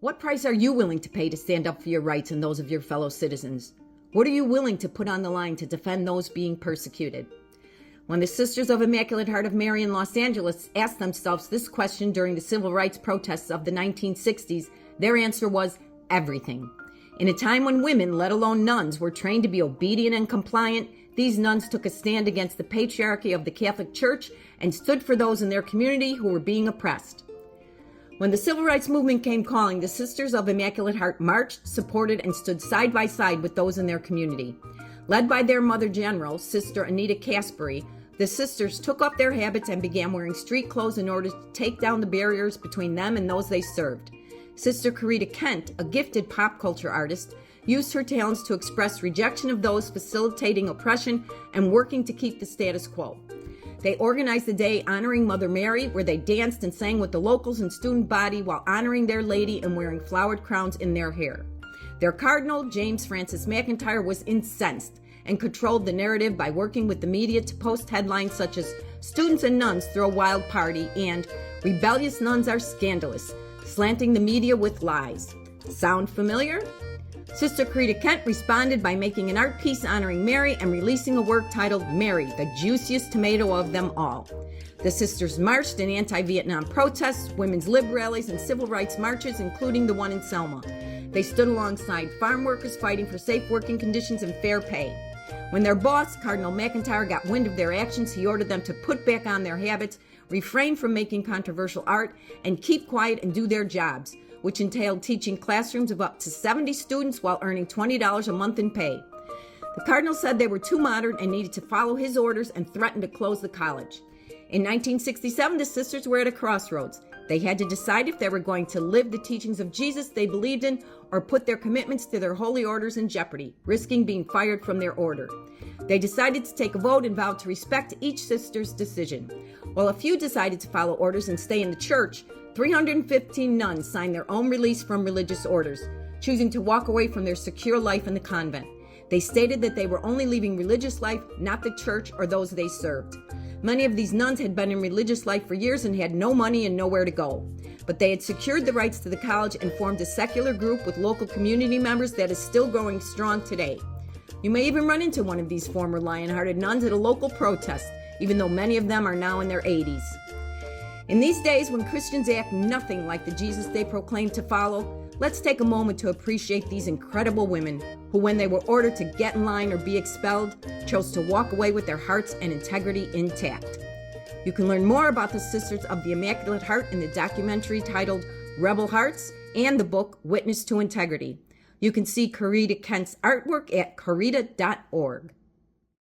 What price are you willing to pay to stand up for your rights and those of your fellow citizens? What are you willing to put on the line to defend those being persecuted? When the Sisters of Immaculate Heart of Mary in Los Angeles asked themselves this question during the civil rights protests of the 1960s, their answer was everything. In a time when women, let alone nuns, were trained to be obedient and compliant, these nuns took a stand against the patriarchy of the Catholic Church and stood for those in their community who were being oppressed. When the civil rights movement came calling, the Sisters of Immaculate Heart marched, supported, and stood side by side with those in their community. Led by their Mother General, Sister Anita Caspary, the sisters took up their habits and began wearing street clothes in order to take down the barriers between them and those they served. Sister Corita Kent, a gifted pop culture artist, used her talents to express rejection of those facilitating oppression and working to keep the status quo. They organized a day honoring Mother Mary, where they danced and sang with the locals and student body while honoring their lady and wearing flowered crowns in their hair. Their Cardinal, James Francis McIntyre, was incensed and controlled the narrative by working with the media to post headlines such as "Students and Nuns Throw Wild Party" and "Rebellious Nuns Are Scandalous," slanting the media with lies. Sound familiar? Sister Corita Kent responded by making an art piece honoring Mary and releasing a work titled "Mary, the Juiciest Tomato of Them All." The sisters marched in anti-Vietnam protests, women's lib rallies, and civil rights marches, including the one in Selma. They stood alongside farm workers fighting for safe working conditions and fair pay. When their boss, Cardinal McIntyre, got wind of their actions, he ordered them to put back on their habits, refrain from making controversial art, and keep quiet and do their jobs, which entailed teaching classrooms of up to 70 students while earning $20 a month in pay. The Cardinal said they were too modern and needed to follow his orders and threatened to close the college. In 1967, the sisters were at a crossroads. They had to decide if they were going to live the teachings of Jesus they believed in or put their commitments to their holy orders in jeopardy, risking being fired from their order. They decided to take a vote and vowed to respect each sister's decision. While a few decided to follow orders and stay in the church, 315 nuns signed their own release from religious orders, choosing to walk away from their secure life in the convent. They stated that they were only leaving religious life, not the church or those they served. Many of these nuns had been in religious life for years and had no money and nowhere to go. But they had secured the rights to the college and formed a secular group with local community members that is still growing strong today. You may even run into one of these former lion-hearted nuns at a local protest, even though many of them are now in their 80s. In these days when Christians act nothing like the Jesus they proclaim to follow, let's take a moment to appreciate these incredible women who, when they were ordered to get in line or be expelled, chose to walk away with their hearts and integrity intact. You can learn more about the Sisters of the Immaculate Heart in the documentary titled Rebel Hearts and the book Witness to Integrity. You can see Corita Kent's artwork at corita.org.